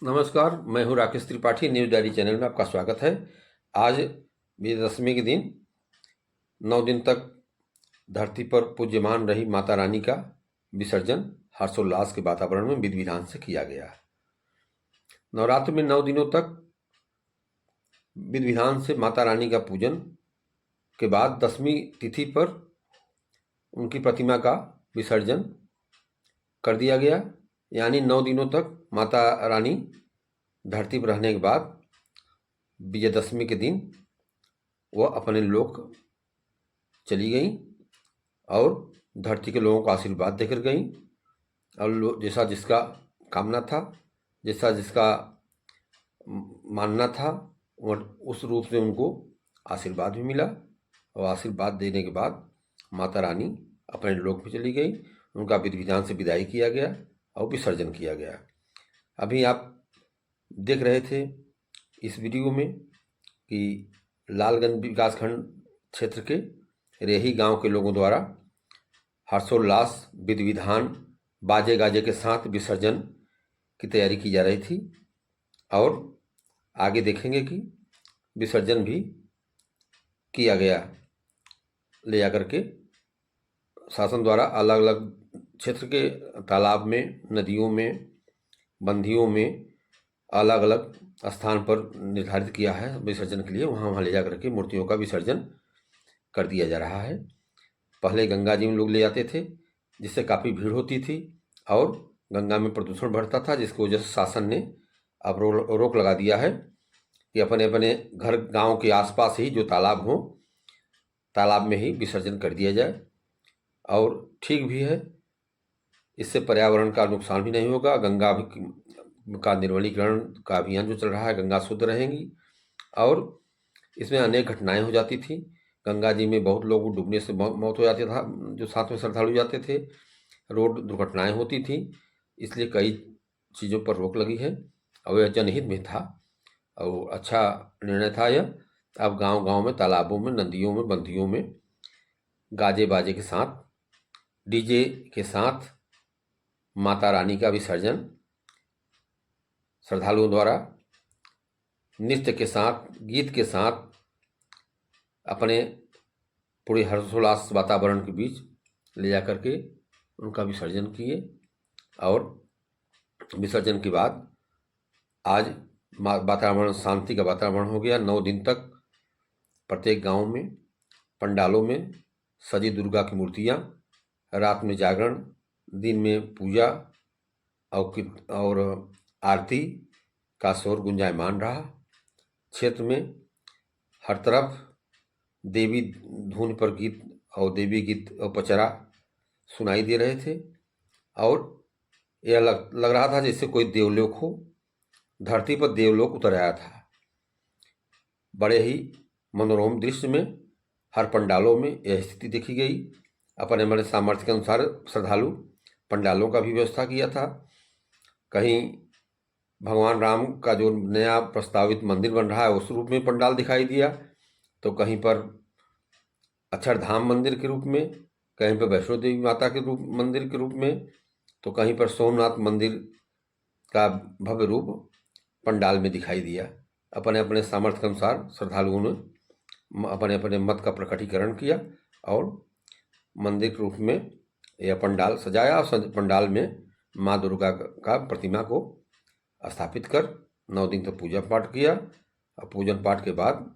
नमस्कार, मैं हूं Rakesh Tripathi. News diary channel में आपका स्वागत है। आज विजयदशमी के दिन 9 दिन तक धरती पर पूज्यमान रही माता रानी का विसर्जन हर्षोल्लास के वातावरण में विधि विधान से किया गया। नवरात्र में 9 दिनों तक विधि विधान से माता रानी का पूजन के बाद 10वीं तिथि पर उनकी प्रतिमा का विसर्जन कर दिया गया। यानी 9 दिनों तक माता रानी धरती पर रहने के बाद विजयदशमी के दिन वह अपने लोक चली गई और धरती के लोगों को आशीर्वाद देकर गई। और जैसा जिसका कामना था, जैसा जिसका मानना था, उस रूप से उनको आशीर्वाद भी मिला। और आशीर्वाद देने के बाद माता रानी अपने लोक में चली गई। उनका विधि विधान से विदाई किया गया और विसर्जन किया गया। अभी आप देख रहे थे इस वीडियो में कि लालगंज विकासखंड क्षेत्र के रेही गांव के लोगों द्वारा हर्षोल्लास विधि विधान बाजे गाजे के साथ विसर्जन की तैयारी की जा रही थी। और आगे देखेंगे कि विसर्जन भी किया गया ले जाकर के। शासन द्वारा अलग अलग क्षेत्र के तालाब में, नदियों में, बंधियों में अलग अलग स्थान पर निर्धारित किया है विसर्जन के लिए। वहाँ ले जाकर के मूर्तियों का विसर्जन कर दिया जा रहा है। पहले गंगा जी में लोग ले जाते थे, जिससे काफ़ी भीड़ होती थी और गंगा में प्रदूषण बढ़ता था, जिसकी वजह से शासन ने अब रोक लगा दिया है कि अपने अपने घर गांव के आसपास ही जो तालाब हो, तालाब में ही विसर्जन कर दिया जाए। और ठीक भी है, इससे पर्यावरण का नुकसान भी नहीं होगा। गंगा का निर्मलीकरण का अभियान जो चल रहा है, गंगा शुद्ध रहेंगी। और इसमें अनेक घटनाएं हो जाती थी। गंगा जी में बहुत लोगों को डूबने से मौत हो जाती था, जो साथ में श्रद्धालु जाते थे। रोड दुर्घटनाएं होती थी, इसलिए कई चीज़ों पर रोक लगी है और यह जनहित में था और अच्छा निर्णय था यह। अब गांव गांव में, तालाबों में, नदियों में, बंधियों में गाजे बाजे के साथ, डीजे के साथ माता रानी का विसर्जन श्रद्धालुओं द्वारा नृत्य के साथ, गीत के साथ, अपने पूरे हर्षोल्लास वातावरण के बीच ले जाकर के उनका विसर्जन किए। और विसर्जन के बाद आज वातावरण, शांति का वातावरण हो गया। 9 दिन तक प्रत्येक गांव में, पंडालों में सजी दुर्गा की मूर्तियां, रात में जागरण, दिन में पूजा और आरती का शोर गुंजायमान रहा। क्षेत्र में हर तरफ देवी धुन पर गीत और देवी गीत और पचरा सुनाई दे रहे थे। और यह लग रहा था जैसे कोई देवलोक हो, धरती पर देवलोक उतर आया था। बड़े ही मनोरम दृश्य में हर पंडालों में यह स्थिति देखी गई। अपने अपने सामर्थ्य के अनुसार श्रद्धालु पंडालों का भी व्यवस्था किया था। कहीं भगवान राम का जो नया प्रस्तावित मंदिर बन रहा है उस रूप में पंडाल दिखाई दिया, तो कहीं पर अक्षरधाम मंदिर के रूप में, कहीं पर वैष्णो देवी माता के रूप मंदिर के रूप में, तो कहीं पर सोमनाथ मंदिर का भव्य रूप पंडाल में दिखाई दिया। अपने अपने सामर्थ्य के अनुसार श्रद्धालुओं ने अपने अपने मत का प्रकटीकरण किया और मंदिर के रूप में यह पंडाल सजाया। और पंडाल में माँ दुर्गा का प्रतिमा को स्थापित कर 9 दिन तक पूजा पाठ किया और पूजन पाठ के बाद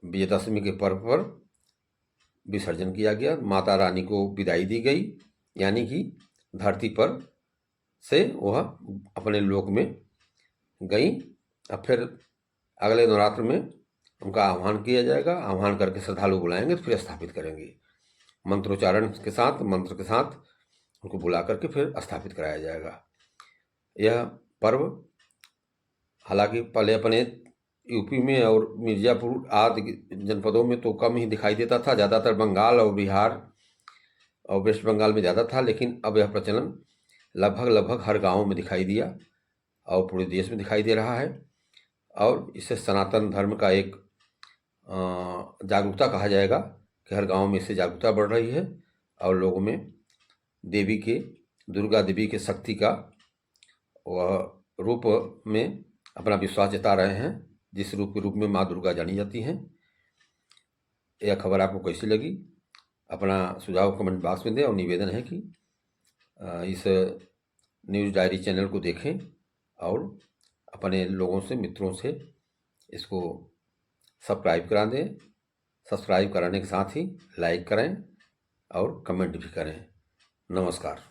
विजयदशमी के पर्व पर विसर्जन किया गया। माता रानी को विदाई दी गई, यानी कि धरती पर से वह अपने लोक में गई। अब फिर अगले नवरात्र में उनका आह्वान किया जाएगा, आह्वान करके श्रद्धालु बुलाएंगे तो फिर स्थापित करेंगे। मंत्रोच्चारण के साथ, मंत्र के साथ उनको बुला करके फिर स्थापित कराया जाएगा। यह पर्व हालांकि पहले अपने यूपी में और मिर्ज़ापुर आदि जनपदों में तो कम ही दिखाई देता था, ज़्यादातर बंगाल और बिहार और वेस्ट बंगाल में ज़्यादा था, लेकिन अब यह प्रचलन लगभग हर गांव में दिखाई दिया और पूरे देश में दिखाई दे रहा है। और इससे सनातन धर्म का एक जागरूकता कहा जाएगा कि हर गांव में इससे जागरूकता बढ़ रही है और लोगों में देवी के, दुर्गा देवी के शक्ति का वह रूप में अपना विश्वास जता रहे हैं, जिस रूप के रूप में माँ दुर्गा जानी जाती हैं। यह खबर आपको कैसी लगी, अपना सुझाव कमेंट बॉक्स में दें और निवेदन है कि इस न्यूज़ डायरी चैनल को देखें और अपने लोगों से, मित्रों से इसको सब्सक्राइब करा दें। सब्सक्राइब कराने के साथ ही लाइक करें और कमेंट भी करें। नमस्कार।